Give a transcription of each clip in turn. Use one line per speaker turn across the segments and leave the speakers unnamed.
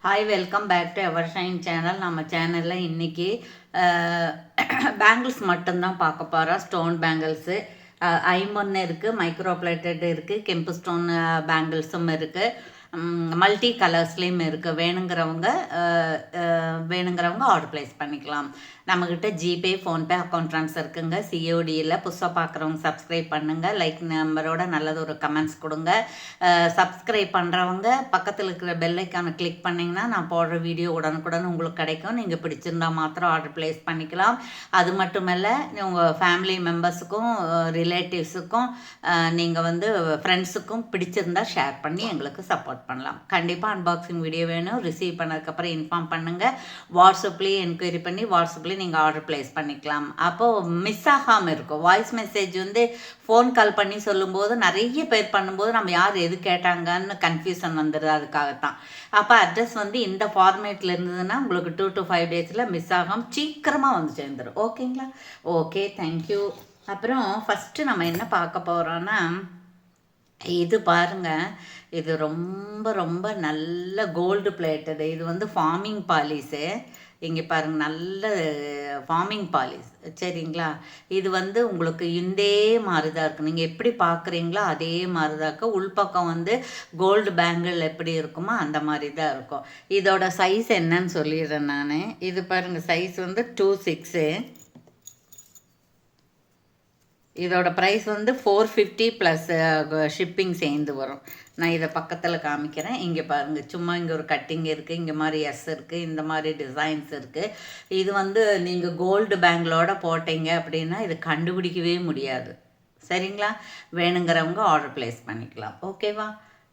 Hi, welcome back to ever shine channel. நம்ம சேனலில் இன்றைக்கி பேங்கிள்ஸ் மட்டும்தான் பார்க்க போகிறோம். ஸ்டோன் பேங்கிள்ஸு ஐம்பொன்னு இருக்குது, மைக்ரோ பிளேட்டட் இருக்குது, கெம்பு ஸ்டோன் பேங்கிள்ஸும் இருக்குது, மல்டி கலர்ஸ்லேயும் இருக்குது. வேணுங்கிறவங்க ஆர்டர் ப்ளேஸ் பண்ணிக்கலாம். நம்மக்கிட்ட ஜிபே, ஃபோன்பே அக்கௌண்ட் ட்ரான்ஸ்ஃபர் இருக்குங்க. சிஓடியில் புதுசாக பார்க்குறவங்க சப்ஸ்கிரைப் பண்ணுங்கள். லைக் நம்பரோட நல்லது ஒரு கமெண்ட்ஸ் கொடுங்க. சப்ஸ்கிரைப் பண்ணுறவங்க பக்கத்தில் இருக்கிற பெல் ஐக்கானை கிளிக் பண்ணிங்கன்னா நான் போடுற வீடியோ உடனுக்குடன் உங்களுக்கு கிடைக்கும். நீங்கள் பிடிச்சிருந்தா மாத்திரம் ஆர்டர் ப்ளேஸ் பண்ணிக்கலாம். அது மட்டும் இல்லை, உங்கள் ஃபேமிலி மெம்பர்ஸுக்கும் ரிலேட்டிவ்ஸுக்கும் நீங்கள் ஃப்ரெண்ட்ஸுக்கும் பிடிச்சிருந்தா ஷேர் பண்ணி எங்களுக்கு சப்போர்ட் பண்ணலாம். கண்டிப்பாக அன்பாக்சிங் வீடியோ வேணும். ரிசீவ் பண்ணதுக்கப்புறம் இன்ஃபார்ம் பண்ணுங்கள். வாட்ஸ்அப்லேயே என்கொயரி பண்ணி வாட்ஸ்அப்லேயே நீங்கள் ஆர்டர் ப்ளேஸ் பண்ணிக்கலாம். அப்போது மிஸ் ஆகாமல் இருக்கும். வாய்ஸ் மெசேஜ் ஃபோன் கால் பண்ணி சொல்லும்போது நிறைய பேர் பண்ணும்போது நம்ம யார் எது கேட்டாங்கன்னு கன்ஃபியூஷன் வந்துடுது. அதுக்காகத்தான். அப்போ அட்ரஸ் இந்த ஃபார்மேட்டில் இருந்ததுன்னா உங்களுக்கு 2 to 5 டேஸில் மிஸ் ஆகாமல் சீக்கிரமாக சேர்ந்துடும். ஓகேங்களா? Okay, thank you. அப்புறம் ஃபஸ்ட்டு நம்ம என்ன பார்க்க போகிறோன்னா, இது பாருங்கள், இது ரொம்ப ரொம்ப நல்ல கோல்டு பிளேட்டடு. இது ஃபார்மிங் பாலிஸு. இங்கே பாருங்கள், நல்ல ஃபார்மிங் பாலிஸ். சரிங்களா? இது உங்களுக்கு இதே மாதிரி தான் இருக்குது. நீங்கள் எப்படி பார்க்குறீங்களோ அதே மாதிரி தான் இருக்குது. உள்பக்கம் கோல்டு பேங்கிள் எப்படி இருக்குமோ அந்த மாதிரி தான் இருக்கும். இதோட சைஸ் என்னன்னு சொல்லிடுறேன் நான். இது பாருங்கள், சைஸ் 2/6. இதோட ப்ரைஸ் 450 ப்ளஸ் ஷிப்பிங் சேர்ந்து வரும். நான் இதை பக்கத்தில் காமிக்கிறேன். இங்கே பாருங்கள், சும்மா இங்கே ஒரு கட்டிங் இருக்குது, இங்கே மாதிரி எஸ் இருக்குது, இந்த மாதிரி டிசைன்ஸ் இருக்குது. இது நீங்கள் கோல்டு பேங்கிளோட போட்டீங்க அப்படின்னா இது கண்டுபிடிக்கவே முடியாது. சரிங்களா? வேணுங்கிறவங்க ஆர்டர் ப்ளேஸ் பண்ணிக்கலாம். ஓகேவா?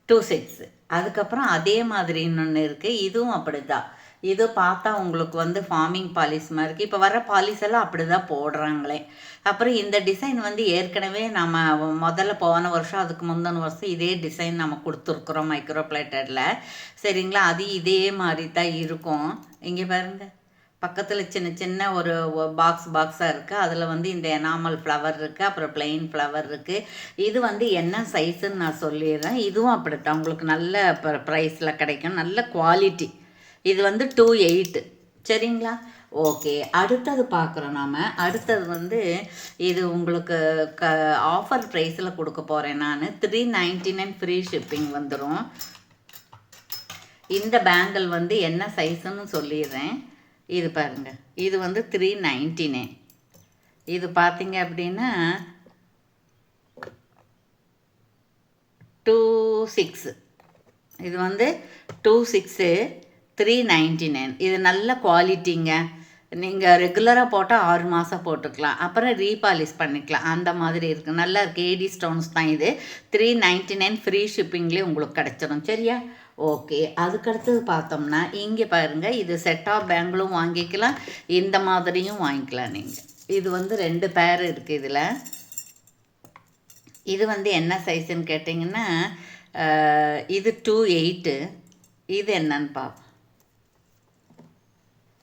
2/6. அதுக்கப்புறம் அதே மாதிரி இன்னொன்று இருக்குது. இதுவும் அப்படி தான். இது பார்த்தா உங்களுக்கு ஃபார்மிங் பாலிஸ் மாதிரி இருக்குது. இப்போ வர பாலிஸ் எல்லாம் அப்படி தான் போடுறாங்களே. அப்புறம் இந்த டிசைன் ஏற்கனவே நம்ம முதல்ல போன வருஷம், அதுக்கு முந்தின வருஷம் இதே டிசைன் நம்ம கொடுத்துருக்குறோம் மைக்ரோ பிளேட்டடில். சரிங்களா? அது இதே மாதிரி தான் இருக்கும். இங்கே பாருங்கள், பக்கத்தில் சின்ன சின்ன ஒரு பாக்ஸாக இருக்குது. அதில் இந்த எனாமல் ஃப்ளவர் இருக்குது, அப்புறம் பிளெயின் ஃப்ளவர் இருக்குது. இது என்ன சைஸுன்னு நான் சொல்லிடுறேன். இதுவும் அப்படித்தான் உங்களுக்கு நல்ல ப்ரைஸில் கிடைக்கும், நல்ல குவாலிட்டி. இது 2/8. சரிங்களா? ஓகே, அடுத்தது பார்க்குறோம் நாம். அடுத்தது இது உங்களுக்கு ஆஃபர் ப்ரைஸில் கொடுக்க போகிறேன் நான். 399 ஃப்ரீ ஷிப்பிங் வந்துடும். இந்த பேங்கிள் என்ன சைஸுன்னு சொல்லிடுறேன். இது பாருங்கள், இது 399. இது பார்த்தீங்க அப்படின்னா 2/6. இது 2/6, 399. இது நல்ல குவாலிட்டிங்க. நீங்கள் ரெகுலராக போட்டால் 6 மாதம் போட்டுக்கலாம், அப்புறம் ரீபாலிஷ் பண்ணிக்கலாம். அந்த மாதிரி இருக்குது. நல்லா இருக்குது. ஏடி ஸ்டோன்ஸ் தான் இது. 399 ஃப்ரீ ஷிப்பிங்லேயே உங்களுக்கு கிடச்சிடும். சரியா? ஓகே. அதுக்கடுத்தது பார்த்தோம்னா இங்கே பாருங்கள், இது செட் ஆஃப் பேங்கிளும் வாங்கிக்கலாம், இந்த மாதிரியும் வாங்கிக்கலாம் நீங்கள். இது 2 பேர் இருக்குது இதில். இது என்ன சைஸுன்னு கேட்டிங்கன்னா, இது 2/8. இது என்னன்னு பார்ப்போம்.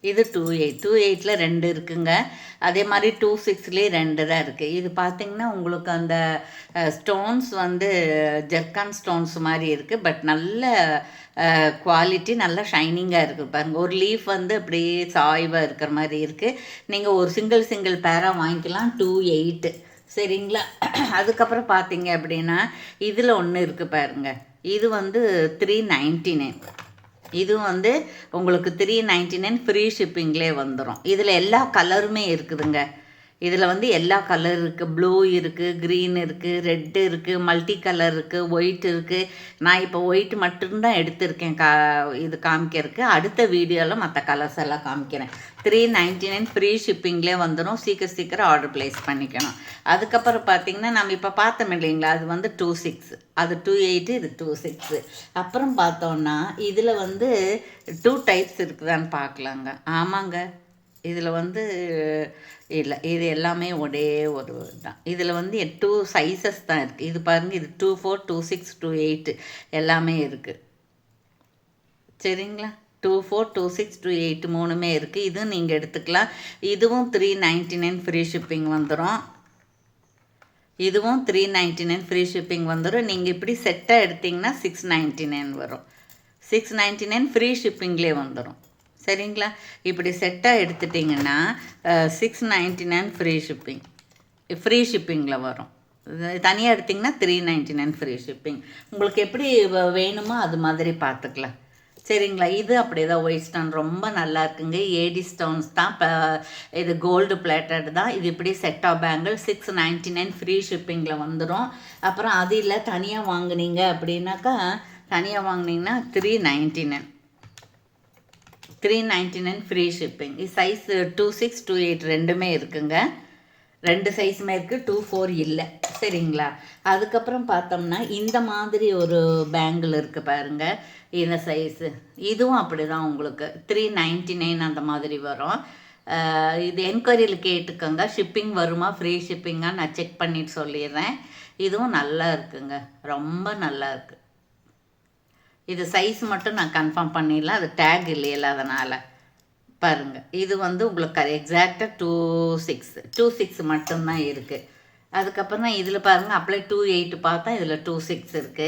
இது 2/8. 2/8ல் 2 இருக்குங்க. அதே மாதிரி 2/6லேயே 2 தான் இருக்குது. இது பார்த்திங்கன்னா உங்களுக்கு அந்த ஸ்டோன்ஸ் ஜெர்கான் ஸ்டோன்ஸ் மாதிரி இருக்குது. பட் நல்ல குவாலிட்டி, நல்லா ஷைனிங்காக இருக்குது. பாருங்கள், ஒரு லீஃப் அப்படியே சாய்வாக இருக்கிற மாதிரி இருக்குது. நீங்கள் ஒரு சிங்கிள் பேராக வாங்கிக்கலாம். 2/8. சரிங்களா? அதுக்கப்புறம் பார்த்தீங்க அப்படின்னா இதில் ஒன்று இருக்குது பாருங்கள். இது 399. இதுவும் உங்களுக்கு 399 ஃப்ரீ ஷிப்பிங்லேயே வந்துடும். இதில் எல்லா கலருமே இருக்குதுங்க. இதில் எல்லா கலர் இருக்குது. ப்ளூ இருக்குது, க்ரீன் இருக்குது, ரெட்டு இருக்குது, மல்டி கலர் இருக்குது, ஒயிட் இருக்குது. நான் இப்போ ஒயிட் மட்டும்தான் எடுத்திருக்கேன் இது காமிக்கிறதுக்கு. அடுத்த வீடியோவில் மற்ற கலர்ஸ் எல்லாம் காமிக்கிறேன். 399 ஃப்ரீ ஷிப்பிங்லேயே வந்துடும். சீக்கிரம் ஆர்டர் ப்ளேஸ் பண்ணிக்கணும். அதுக்கப்புறம் பார்த்திங்கன்னா நம்ம இப்போ பார்த்தோம் இல்லைங்களா, அது 2/6, அது 2/8, இது 2/6. அப்புறம் பார்த்தோன்னா இதில் 2 டைப்ஸ் இருக்குதான்னு பார்க்கலாங்க. ஆமாங்க, இதில் இல்லை, இது எல்லாமே ஒரே ஒரு தான். இதில் 2 சைஸஸ் தான் இருக்குது. இது பாருங்கள், இது 2/4, 2/6, 2/8 எல்லாமே இருக்குது. சரிங்களா? 2/4, 2/6, 2/8 3மே இருக்குது. இதுவும் நீங்கள் எடுத்துக்கலாம். இதுவும் 399 ஃப்ரீ ஷிப்பிங் வந்துடும். இதுவும் 399 ஃப்ரீ ஷிப்பிங் வந்துடும். நீங்கள் இப்படி செட்டாக எடுத்திங்கன்னா 699 வரும். 699 ஃப்ரீ ஷிப்பிங்லேயே வந்துடும். சரிங்களா? இப்படி செட்டாக எடுத்துட்டிங்கன்னா 699 ஃப்ரீ ஷிப்பிங்கில் வரும். தனியாக எடுத்திங்கன்னா 399 ஃப்ரீ ஷிப்பிங். உங்களுக்கு எப்படி வேணுமோ அது மாதிரி பார்த்துக்கலாம். சரிங்களா? இது அப்படி தான் ஒயிட் ஸ்டோன் ரொம்ப நல்லா இருக்குங்க. ஏடி ஸ்டோன்ஸ் தான். இப்போ இது கோல்டு பிளேட்டட் தான். இது இப்படி செட் ஆஃப் பேங்கிள் 699 ஃப்ரீ ஷிப்பிங்கில் வந்துடும். அப்புறம் அது இல்லை தனியாக வாங்குனீங்க அப்படின்னாக்கா தனியாக வாங்கினீங்கன்னா 399 ஃப்ரீ ஷிப்பிங். இது சைஸ் 26, 28 ரெண்டுமே இருக்குங்க. 2 சைஸுமே இருக்குது, 24 இல்லை. சரிங்களா? அதுக்கப்புறம் பார்த்தோம்னா இந்த மாதிரி ஒரு பேங்கிள் இருக்குது பாருங்கள், இந்த சைஸு. இதுவும் அப்படி தான் உங்களுக்கு 399 அந்த மாதிரி வரும். இது என்கொயரியில் கேட்டுக்கோங்க, ஷிப்பிங் வருமா ஃப்ரீ ஷிப்பிங்காக நான் செக் பண்ணிட்டு சொல்லிடுறேன். இதுவும் நல்லா இருக்குங்க, ரொம்ப நல்லா இருக்குது. இது சைஸ் மட்டும் நான் கன்ஃபார்ம் பண்ணிடலாம், அது டேக் இல்லையில அதனால். பாருங்கள், இது வந்து உங்களுக்கு எக்ஸாக்டாக 26 மட்டும்தான் இருக்குது. அதுக்கப்புறம் தான் இதில் பாருங்கள் அப்ளை 28 பார்த்தா இதில் 26 இருக்குது.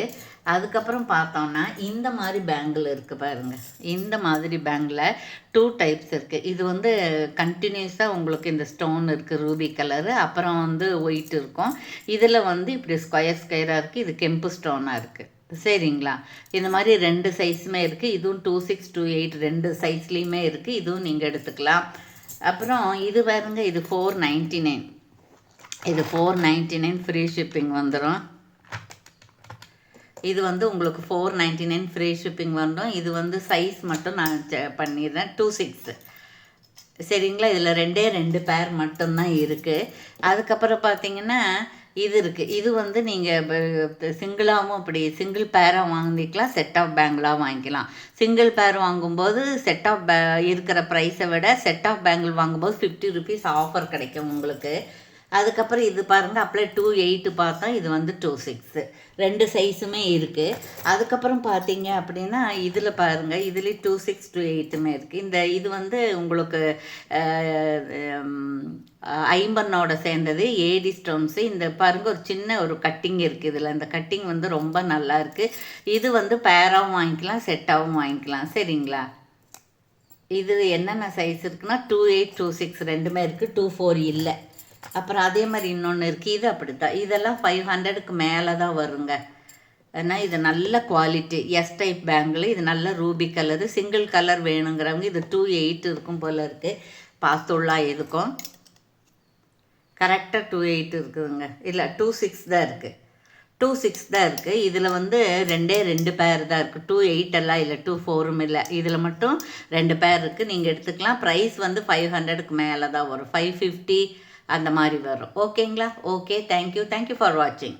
அதுக்கப்புறம் பார்த்தோம்னா இந்த மாதிரி பேங்கிள் இருக்குது பாருங்கள். இந்த மாதிரி பேங்கில் 2 டைப்ஸ் இருக்குது. இது வந்து கண்டினியூஸாக உங்களுக்கு இந்த ஸ்டோன் இருக்குது, ரூபி கலரு, அப்புறம் வந்து ஒயிட் இருக்கும். இதில் வந்து இப்படி ஸ்கொயராக இருக்குது, இது கெம்பு ஸ்டோனாக இருக்குது. சரிங்களா? இந்த மாதிரி 2 சைஸுமே இருக்குது. இதுவும் 26, 28 2 சைஸ்லேயுமே இருக்குது. இதுவும் நீங்கள் எடுத்துக்கலாம். அப்புறம் இது பாருங்க, இது 499. இது 499 ஃப்ரீ ஷிப்பிங் வந்துடும். இது வந்து உங்களுக்கு 499 ஃப்ரீ ஷிப்பிங் வந்துடும். இது வந்து சைஸ் மட்டும் நான் பண்ணிடுறேன், 26. சரிங்களா? இதில் 2 பேர் மட்டும்தான் இருக்குது. அதுக்கப்புறம் பார்த்தீங்கன்னா இது இருக்குது. இது வந்து நீங்கள் சிங்கிளாகவும் அப்படி சிங்கிள் பேராக வாங்கிக்கலாம், செட் ஆஃப் பேங்கிளாக வாங்கிக்கலாம். சிங்கிள் பேர் வாங்கும்போது செட் ஆஃப் இருக்கிற ப்ரைஸை விட செட் ஆஃப் பேங்கிள் வாங்கும்போது 50 rupees ஆஃபர் கிடைக்கும் உங்களுக்கு. அதுக்கப்புறம் இது பாருங்கள் அப்ளை 28 பார்த்தா இது வந்து 26 2 சைஸுமே இருக்குது. அதுக்கப்புறம் பார்த்தீங்க அப்படின்னா இதில் பாருங்கள், இதுலேயும் 26, 28மே இருக்குது. இது வந்து உங்களுக்கு 50 சேர்ந்தது ஏடி ஸ்டோன்ஸு. இந்த பாருங்கள் ஒரு சின்ன ஒரு கட்டிங் இருக்குது இதில். இந்த கட்டிங் வந்து ரொம்ப நல்லா இருக்குது. இது வந்து பேராகவும் வாங்கிக்கலாம், செட்டாகவும் வாங்கிக்கலாம். சரிங்களா? இது என்னென்ன சைஸ் இருக்குன்னா 28, 26 ரெண்டுமே இருக்குது, 24 இல்லை. அப்புறம் அதே மாதிரி இன்னொன்று இருக்குது, இது அப்படி தான். இதெல்லாம் 500க்கு மேலே தான் வருங்க. ஏன்னா இது நல்ல குவாலிட்டி எஸ் டைப் பேங்கிள். இது நல்ல ரூபி கலரு, சிங்கிள் கலர் வேணுங்கிறவங்க இது 28 இருக்கும் போல் இருக்குது. பாஸ்துள்ளா எதுக்கும் கரெக்டாக 28 இருக்குதுங்க. இல்லை 26 தான் இருக்குது, 26 தான் இருக்குது. இதில் வந்து 2 பேர் தான் இருக்குது, 28 எல்லாம் இல்லை, 24ம் இல்லை. இதில் மட்டும் 2 பேர் இருக்குது, நீங்கள் எடுத்துக்கலாம். ப்ரைஸ் வந்து 500க்கு மேலே தான் வரும், 550 அந்த மாதிரி வரும். ஓகேங்களா? ஓகே, தேங்க்யூ ஃபார் வாட்சிங்.